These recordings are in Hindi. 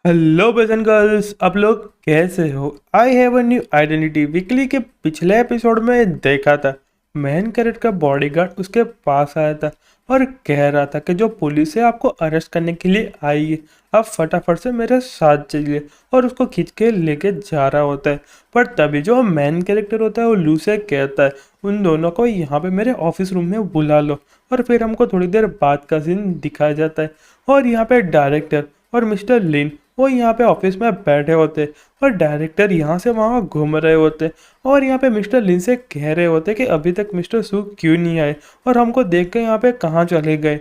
हेलो बॉयज एंड गर्ल्स, आप लोग कैसे हो। I have a new identity weekly के पिछले एपिसोड में देखा था मेन कैरेक्टर का बॉडीगार्ड उसके पास आया था और कह रहा था कि जो पुलिस है आपको अरेस्ट करने के लिए आई है, आप फटाफट से मेरे साथ चलिए, और उसको खींच के लेके जा रहा होता है। पर तभी जो मेन कैरेक्टर होता है वो लू से कहता है उन दोनों को यहाँ पे मेरे ऑफिस रूम में बुला लो। और फिर हमको थोड़ी देर बाद का सीन दिखाया जाता है और यहाँ पे डायरेक्टर और मिस्टर लिन वो यहाँ पे ऑफिस में बैठे होते और डायरेक्टर यहाँ से वहाँ घूम रहे होते और यहाँ पे मिस्टर लिन से कह रहे होते कि अभी तक मिस्टर सू क्यों नहीं आए और हमको देख के यहाँ पे कहाँ चले गए।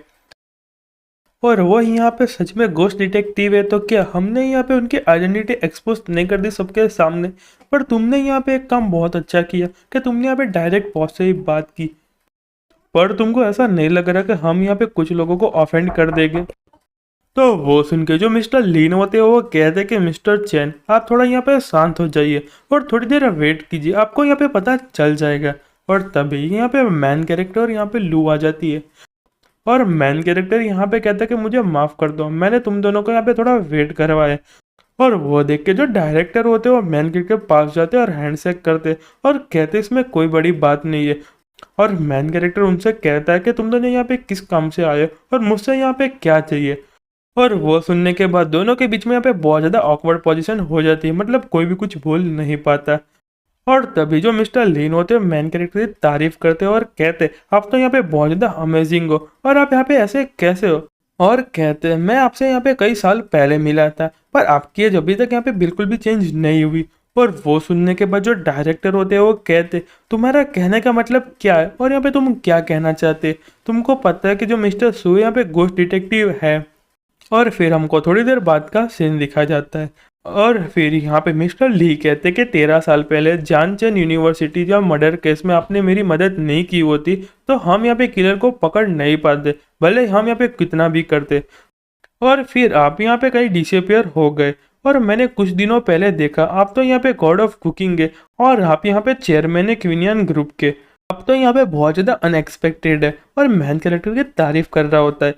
और वो यहाँ पे सच में गोस्ट डिटेक्टिव है तो क्या हमने यहाँ पे उनकी आइडेंटिटी एक्सपोज नहीं कर दी सबके सामने। पर तुमने यहाँ पे एक काम बहुत अच्छा किया कि तुमने यहाँ पे डायरेक्ट बॉस से ही बात की। पर तुमको ऐसा नहीं लग रहा कि हम यहाँ पे कुछ लोगों को ऑफेंड कर देंगे। तो वो सुन के जो मिस्टर लीन होते हैं वो कहते कि मिस्टर चैन आप थोड़ा यहाँ पे शांत हो जाइए और थोड़ी देर वेट कीजिए, आपको यहाँ पे पता चल जाएगा। और तभी यहाँ पे मैन कैरेक्टर यहाँ पे लू आ जाती है और मैन कैरेक्टर यहाँ पे कहता है कि मुझे माफ़ कर दो, मैंने तुम दोनों को यहाँ पे थोड़ा वेट करवाया। और वो देख के जो डायरेक्टर होते हैं वो मैन कैरेक्टर के पास जाते और हैंडशेक करते और कहते इसमें कोई बड़ी बात नहीं है। और मैन कैरेक्टर उनसे कहता है कि तुम दोनों यहाँ पे किस काम से आए और मुझसे यहाँ पे क्या चाहिए। और वो सुनने के बाद दोनों के बीच में यहाँ पे बहुत ज़्यादा ऑकवर्ड पोजीशन हो जाती है, मतलब कोई भी कुछ बोल नहीं पाता। और तभी जो मिस्टर लीन होते हैं मैन कैरेक्टर की तारीफ करते हैं और कहते आप तो यहाँ पे बहुत ज़्यादा अमेजिंग हो और आप यहाँ पे ऐसे कैसे हो। और कहते हैं मैं आपसे यहाँ पे कई साल पहले मिला था पर आपकी एज अभी तक यहाँ पे बिल्कुल भी चेंज नहीं हुई। और वो सुनने के बाद जो डायरेक्टर होते हैं वो कहते तुम्हारा कहने का मतलब क्या है और यहाँ पे तुम क्या कहना चाहते। तुमको पता है कि जो मिस्टर सू यहाँ पे गोस्ट डिटेक्टिव है। और फिर हमको थोड़ी देर बाद का सीन दिखाया जाता है और फिर यहाँ पे मिस्टर ली कहते कि 13 साल पहले जानचन यूनिवर्सिटी जब मर्डर केस में आपने मेरी मदद नहीं की होती तो हम यहाँ पे किलर को पकड़ नहीं पाते, भले हम यहाँ पे कितना भी करते। और फिर आप यहाँ पे कहीं डिसअपियर हो गए और मैंने कुछ दिनों पहले देखा आप तो यहाँ पे गॉड ऑफ कुकिंग है और आप यहाँ पे चेयरमैन है क्विनियन ग्रुप के। आप तो यहाँ पे बहुत ज़्यादा अनएक्सपेक्टेड है और मैन कैरेक्टर की तारीफ कर रहा होता है।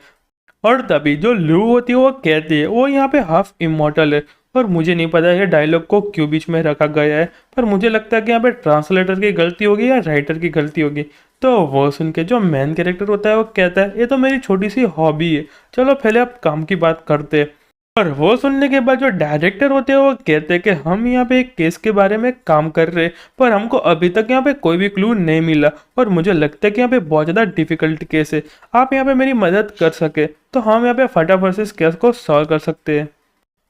और तभी जो लू होती है वो कहती है वो यहाँ पे हाफ इमॉर्टल है। और मुझे नहीं पता ये डायलॉग को क्यों बीच में रखा गया है, पर मुझे लगता है कि यहाँ पे ट्रांसलेटर की गलती होगी या राइटर की गलती होगी। तो वो सुन के जो मेन कैरेक्टर होता है वो कहता है ये तो मेरी छोटी सी हॉबी है, चलो पहले आप काम की बात करते हैं। और वो सुनने के बाद जो डायरेक्टर होते हैं वो कहते हैं कि हम यहाँ पे एक केस के बारे में काम कर रहे हैं पर हमको अभी तक यहाँ पे कोई भी क्लू नहीं मिला और मुझे लगता है कि यहाँ पे बहुत ज़्यादा डिफिकल्ट केस है, आप यहाँ पे मेरी मदद कर सके तो हम यहाँ पे फटाफट से इस केस को सॉल्व कर सकते हैं।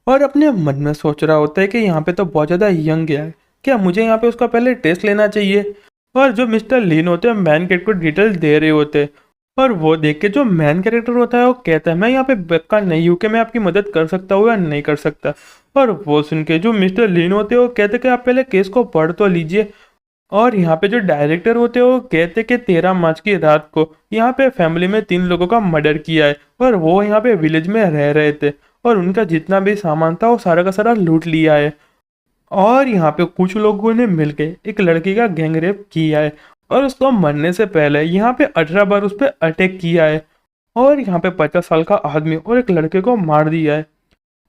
और अपने मन में सोच रहा होता है कि यहाँ पे तो बहुत ज़्यादा यंग है, क्या मुझे यहाँ पे उसका पहले टेस्ट लेना चाहिए। और जो मिस्टर लीन होते हैं मैन कैरेक्टर को डिटेल दे रहे होते हैं और वो देख के जो मैन कैरेक्टर होता है वो कहता है मैं यहाँ पे बेकार नहीं हूँ कि मैं आपकी मदद कर सकता हूँ या नहीं कर सकता। और वो सुन के जो मिस्टर लीन होते हैं वो कहते हैं कि आप पहले केस को पढ़ तो लीजिए। और यहाँ पे जो डायरेक्टर होते हैं वो कहते कि 13 मार्च की रात को यहाँ पे फैमिली में 3 लोगों का मर्डर किया है और वो यहाँ पे विलेज में रह रहे थे और उनका जितना भी सामान था वो सारा का सारा लूट लिया है। और यहाँ पे कुछ लोगों ने मिलके एक लड़की का गैंग रेप किया है और उसको मरने से पहले यहाँ पे 18 बार उस पर अटैक किया है और यहाँ पे 50 साल का आदमी और एक लड़के को मार दिया है।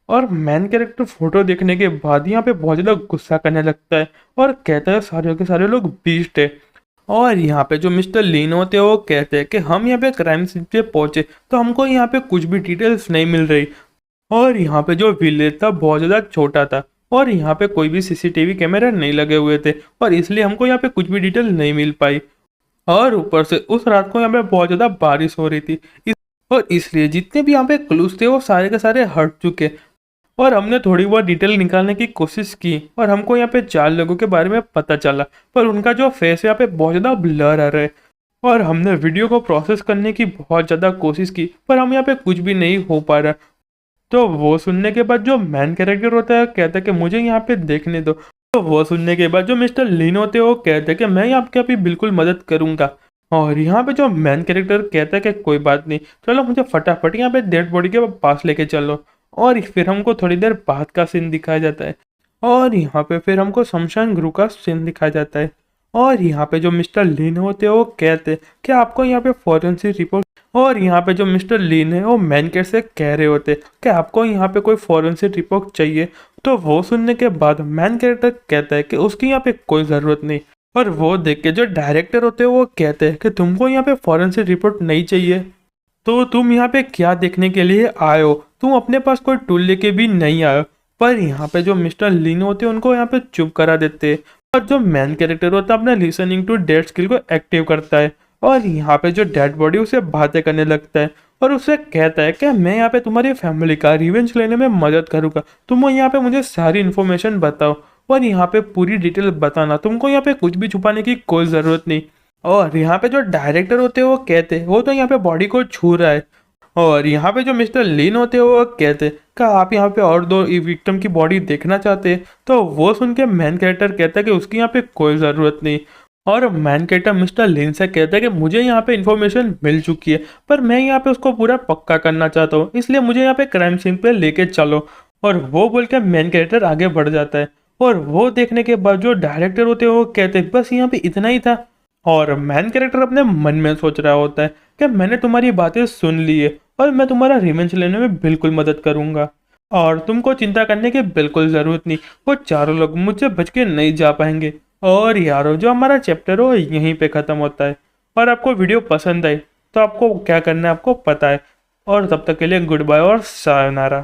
और मैन कैरेक्टर फोटो देखने के बाद यहाँ पे बहुत ज़्यादा गुस्सा करने लगता है और कहता है सारे के सारे लोग बीस्ट है। और यहाँ पे जो मिस्टर लीन होते हैं वो कहते हैं कि हम यहाँ पे क्राइम सीन पे पहुंचे तो हमको यहाँ पे कुछ भी डिटेल्स नहीं मिल रही। और यहाँ पे जो विलेज था बहुत ज़्यादा छोटा था और यहाँ पे कोई भी सीसीटीवी कैमरा नहीं लगे हुए थे और इसलिए हमको यहाँ पे कुछ भी डिटेल नहीं मिल पाई। और ऊपर से उस रात को यहाँ पे बहुत ज़्यादा बारिश हो रही थी और इसलिए जितने भी यहाँ पे क्लूज थे वो सारे के सारे हट चुके। और हमने थोड़ी बहुत डिटेल निकालने की कोशिश की और हमको यहाँ पे 4 लोगों के बारे में पता चला पर उनका जो फेस है यहाँ पे बहुत ज़्यादा ब्लर आ रहा है। और हमने वीडियो को प्रोसेस करने की बहुत ज़्यादा कोशिश की पर हम यहाँ पे कुछ भी नहीं हो पा रहा। तो वो सुनने के बाद जो मैन कैरेक्टर होता है कहता है कि मुझे यहाँ पे देखने दो। तो वो सुनने के बाद जो मिस्टर लीन होते हैं वो कहते हैं कि मैं आपकी अभी बिल्कुल मदद करूँगा। और यहाँ पे जो मैन कैरेक्टर कहता है कि कोई बात नहीं, चलो मुझे फटाफट यहाँ पे डेड बॉडी के पास लेके चलो। और फिर हमको थोड़ी देर बाद का सीन दिखाया जाता है और यहाँ पे फिर हमको शमशान गृह का सीन दिखाया जाता है। और यहाँ पे जो मिस्टर लिन होते हैं वो कहते हैं कि आपको यहाँ पे फॉरेंसिक रिपोर्ट और यहाँ पे जो मिस्टर लीन है वो मैन कैरेक्टर से कह रहे होते कि आपको यहाँ पे कोई फॉरेंसिक रिपोर्ट चाहिए। तो वो सुनने के बाद मैन कैरेक्टर कहता है कि उसकी यहाँ पे कोई ज़रूरत नहीं। और वो देख के जो डायरेक्टर होते हैं वो कहते हैं कि तुमको यहाँ पे फॉरेंसिक रिपोर्ट नहीं चाहिए, तो तुम यहाँ पे क्या देखने के लिए आए हो? तुम अपने पास कोई टूल लेके भी नहीं आए हो। पर यहाँ पे जो मिस्टर लीन होते हैं उनको यहाँ पे चुप करा देते हैं। और जो मैन कैरेक्टर होता है अपना लिसनिंग टू डेड स्किल को एक्टिव करता है और यहाँ पे जो डेड बॉडी उसे बातें करने लगता है और उससे कहता है कि मैं यहाँ पे तुम्हारी फैमिली का रिवेंज लेने में मदद करूँगा, तुम यहाँ पे मुझे सारी इन्फॉर्मेशन बताओ और यहाँ पे पूरी डिटेल बताना, तुमको यहाँ पे कुछ भी छुपाने की कोई ज़रूरत नहीं। और यहाँ पे जो डायरेक्टर होते हैं वो कहते हैं वो तो यहाँ पे बॉडी को छू रहा है। और यहाँ पे जो मिस्टर लीन होते हैं वो कहते हैं कि आप यहाँ पे और दो विक्टिम की बॉडी देखना चाहते हैं। तो वो सुन के मैन कैरेक्टर कहता है कि उसकी यहाँ पे कोई ज़रूरत नहीं। और मैन कैरेक्टर मिस्टर लीन से कहता है कि मुझे यहाँ पे इन्फॉर्मेशन मिल चुकी है, पर मैं यहाँ पे उसको पूरा पक्का करना चाहता हूँ, इसलिए मुझे यहाँ पे क्राइम सीन पे लेके चलो। और वो बोल के मैन कैरेक्टर आगे बढ़ जाता है। और वो देखने के बाद जो डायरेक्टर होते हैं वो कहते हैं बस यहाँ पे इतना ही था। और मैन कैरेक्टर अपने मन में सोच रहा होता है कि मैंने तुम्हारी बातें सुन ली है और मैं तुम्हारा रिवेंज लेने में बिल्कुल मदद करूंगा और तुमको चिंता करने की बिल्कुल ज़रूरत नहीं, वो चारों लोग मुझसे बच के नहीं जा पाएंगे। और यारो जो हमारा चैप्टर हो यहीं पे ख़त्म होता है। और आपको वीडियो पसंद आए तो आपको क्या करना है आपको पता है। और तब तक के लिए गुड बाय और सायोनारा।